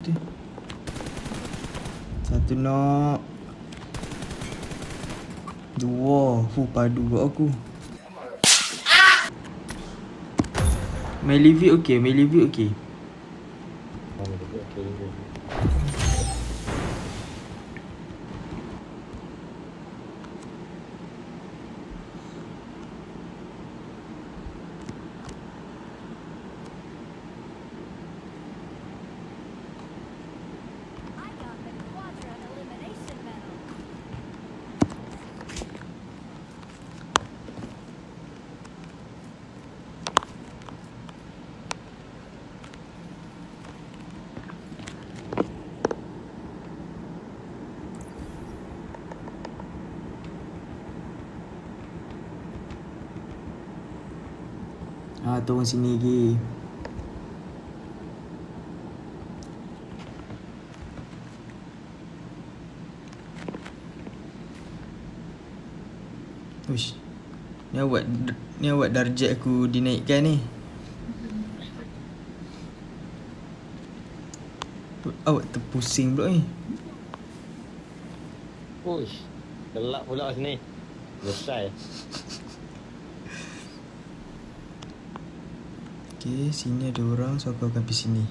tu. Satu knock. Dua. Padu kat aku. Melee view okey. Turun sini lagi. Uish. Ni awak darjat aku dinaikkan ni. Awak terpusing pula ni. Uish. Gelap pula sini. Besar. Okay, sini ada orang, so aku akan pergi sini.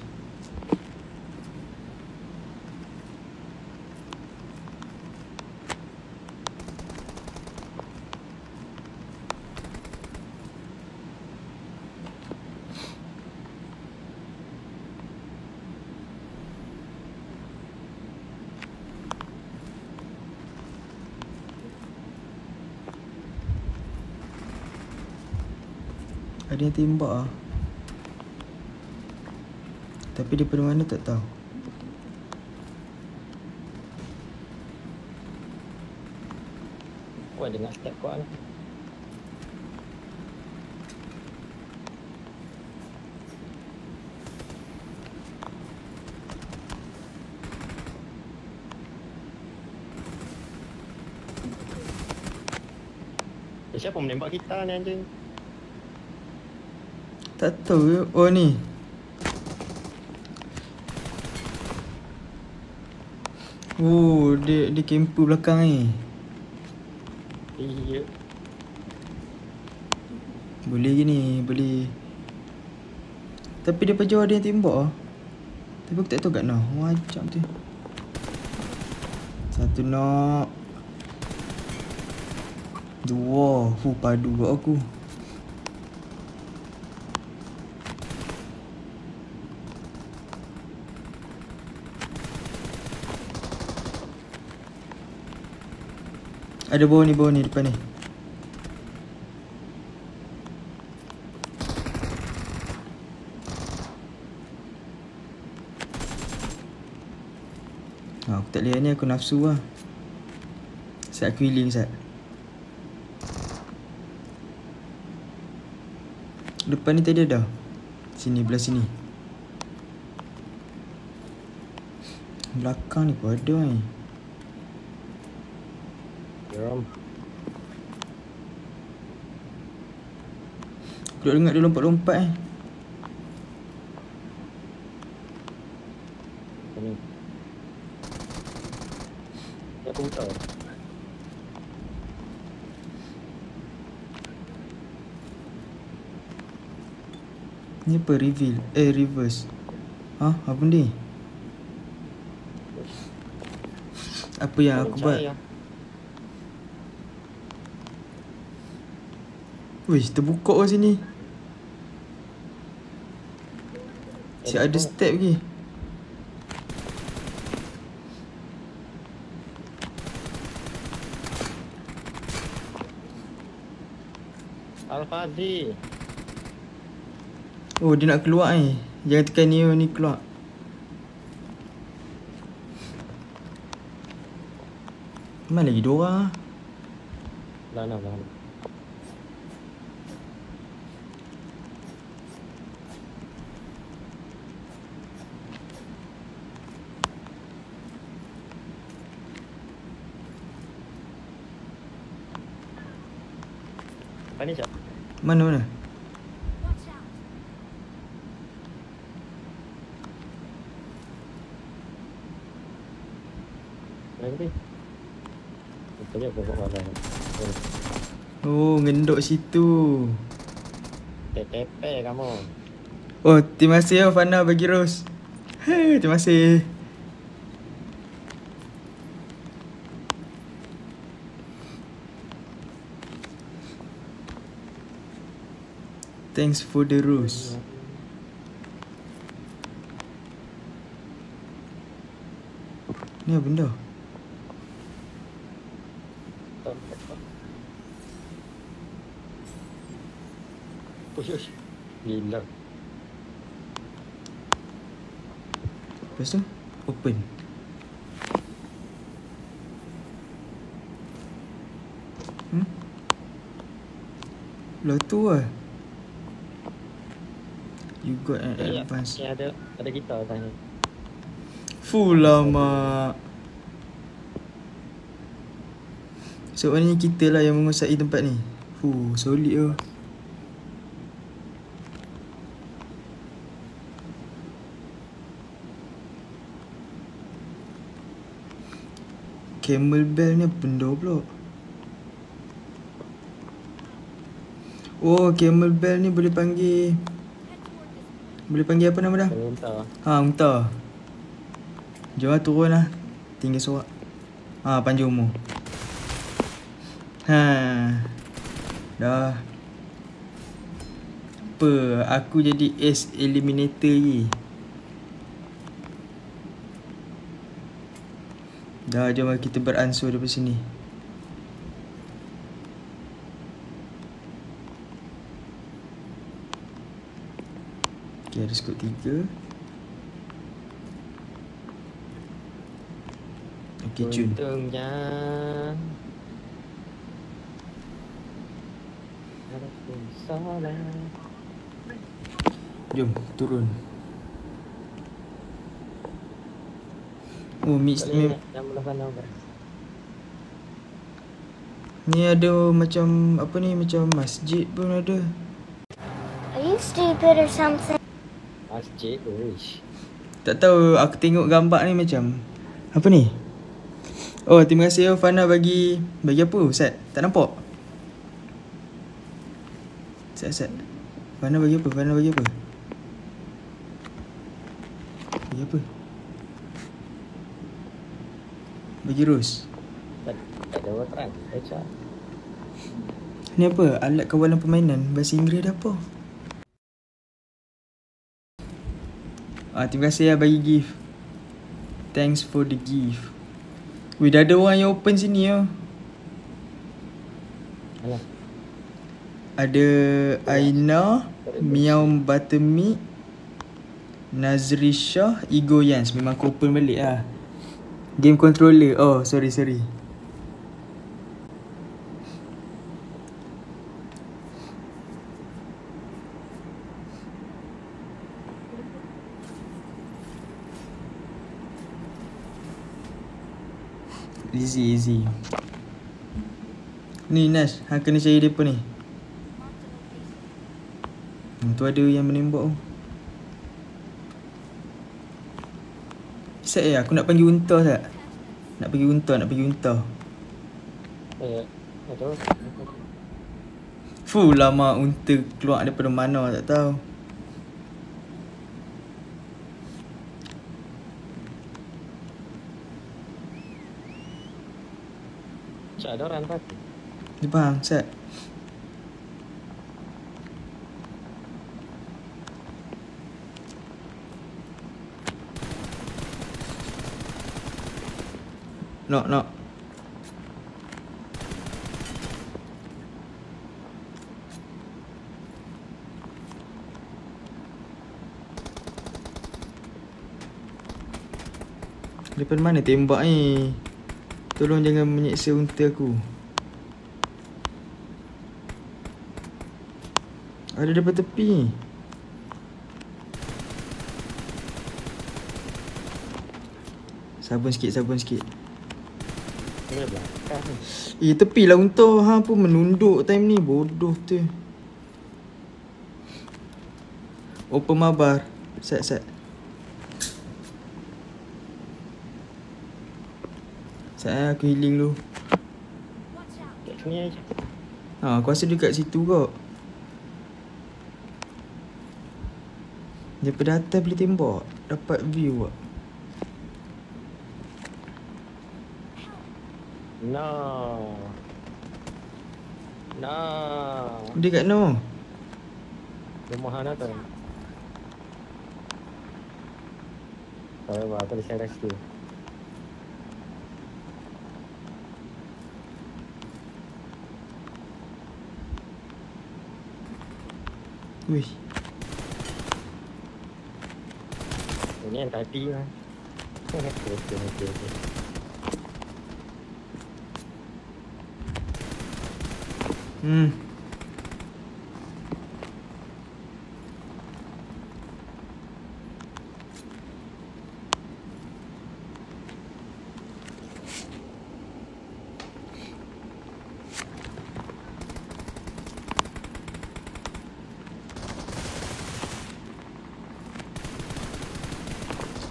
Ada yang tembak ah. Tapi daripada mana tak tahu. Wah, dengar step kuat lah. Siapa menembak kita ni anjing? Tak tahu. Oh ni. Oh, dia camper belakang ni. Iya. Boleh gini, boleh. Tapi daripada jauh ada yang tembak ah. Tapi aku tak tahu kat mana. Macam tu. Satu knock. Dua. Padu kat aku. Ada bawah ni depan ni. Aku tak lihat ni, aku nafsu lah. Sat aku healing sat. Depan ni tadi ada. Sini, belah sini. Belakang ni pun ada ni. Jom. Aku dengar dia lompat-lompat eh. Sini. Aku buta. Ni apa reveal? Reverse. Ha? Apa ni? Apa yang aku buat? Wish, terbuka kat sini. Si ada step lagi. Al-Fadhi. Oh, dia nak keluar ni. Jangan tekan ni keluar. Mana lagi 2 orang? Dah. Apa ni siap? Mana? Nanti. Kita je buat mana. Oh, ngendok situ. Tepe kamu. Oh, terima kasih Fana bagi rose. Hei, terima kasih. Thanks for the rose. Ni apa benda? Push. Gila. Lepas tu open. Lah tu lah. You got an advance. Ya ada kita tanya. Full lama. So maknanya kita lah yang menguasai tempat ni. Solid tu. Camel bell ni apa benda pula? Oh, camel bell ni boleh panggil apa nama dah? Unta. Unta. Jom lah turun lah. Tinggal sorak. Panjang umur. Dah. Apa? Aku jadi ace eliminator je. Dah, jom kita beransur daripada sini. Okay, ada skop 3. Okay, cun. Untungnya ada pun salah. Jom, turun. Oh, mix ni. Ni ada macam apa ni, macam masjid pun ada. Are you stupid or something? Masjid, wish. Tak tahu, aku tengok gambar ni macam apa ni? Oh, terima kasih Fana bagi apa? Ustaz, tak nampak? Ustaz. Fana bagi apa? Bagi apa? Bagi rose. Tak ada orang baca. Ni apa? Alat kawalan permainan. Bahasa Inggeris dah apa? Terima kasih lah bagi gift. Thanks for the gift. Weh, dah ada orang yang open sini ya. Alah. Ada Aina, Miao Buttermeat, Nazri Shah, Igo Yans. Memang aku open balik lah. Game controller. Oh, sorry. Easy. Ni Nash, hang kena cari depa ni. Tu ada yang menembak tu. Set aku nak panggil unta tak? Nak pergi unta. Ada. Lama unta keluar daripada mana tak tahu. Cak ada orang tak? Dia faham, Set. Knock. Daripada mana tembak ni? Tolong jangan menyeksa unta aku. Ada daripada tepi ni. Sabun sikit. Ini belakang. Tepi lah unta. Hang pun menunduk time ni. Bodoh tu. Open mabar. Set. Saya aku healing dulu. Kat sini aja. Aku rasa dekat situ kot. Daripada atas boleh tembak. Dapat view kot. No. No. Dia kat no. Rumah mana tu? Tak apa, aku ada share rescue. Wih. Ini yang tadi lah. Okay.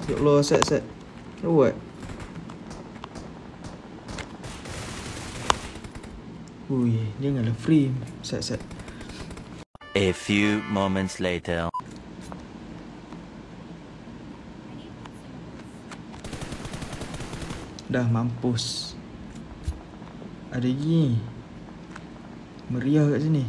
Ya Allah, set. Kau buat? Ui, janganlah frame. Set. A few moments later. Dah mampus. Ada lagi. Meriah kat sini.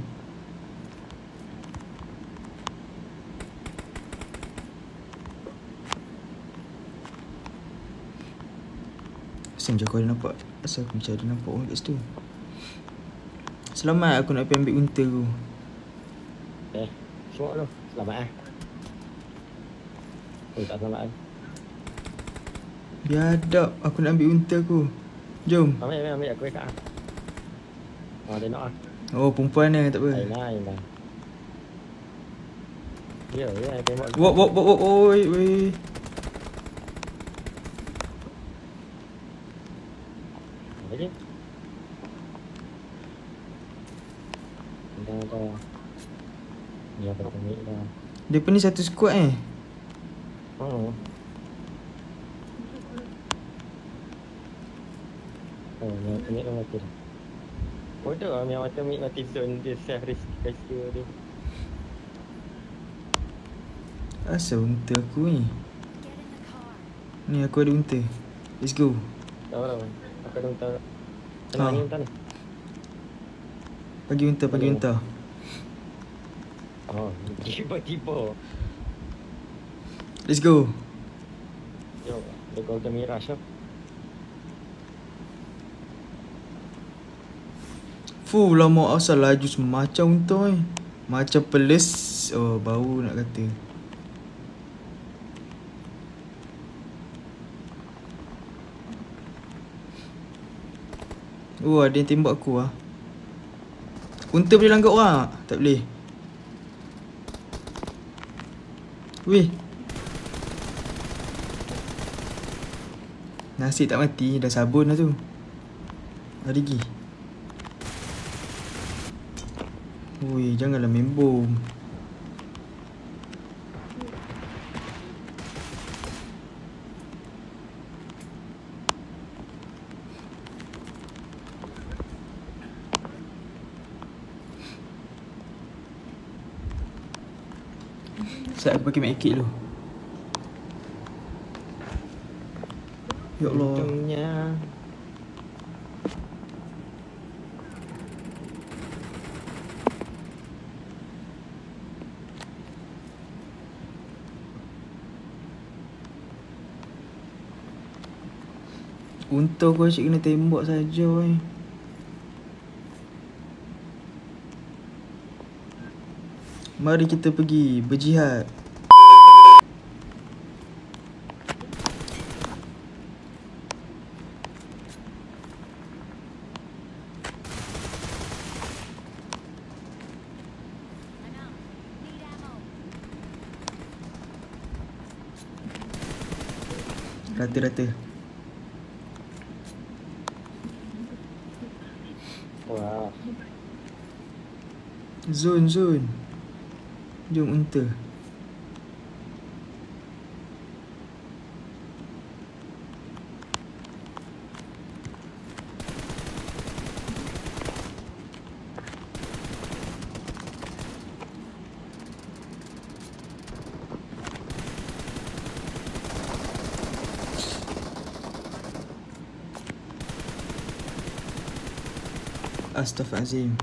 Asal macam kau ada nampak. Asal aku macam ada nampak orang kat situ. Selamat aku nak pergi ambil unta aku. Semua tu. Selamat eh. Tak selamat eh. Biadab aku nak ambil unta aku. Jom. Ambil aku dekat ah. Dia nak ah. Oh, perempuan ni tak apa. Lain. Ya, tembak. Wop, oi. Lagi. Dah. Dia akan ambil dah. Depa ni satu squad Oh, ni dah mati dah. Bodoh lah yang mati zone dia self rescue dia. Asal unta aku ni? Ni aku ada unta. Let's go. Tahu. Aku dah minta. Kenapa ni minta ni? Pagi unta. Oh, tiba-tiba. Let's go. Yo, dia golden mirage lah. Fuh, lama asal laju semacam unta ni. Macam peles. Oh, bau nak kata. Oh, ada yang tembak aku lah. Unta boleh langgar orang? Tak boleh. Weh. Nasib tak mati. Dah sabun lah tu. Ada lagi. Ui, janganlah main bom. Saya aku pakai medkit dulu. Ya Allah. Untungnya. Unta aku asyik kena tembak saja. Mari kita pergi berjihad. Rata-rata. Wah. Zone. Jom unta. Astaghfirullahaladzim.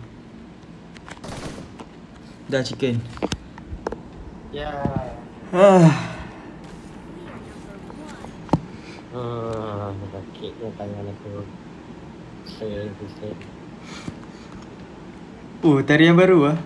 Dah chicken. Ya. Sakit ke tangan aku. Saya pusing. Oh, tarian baru ah.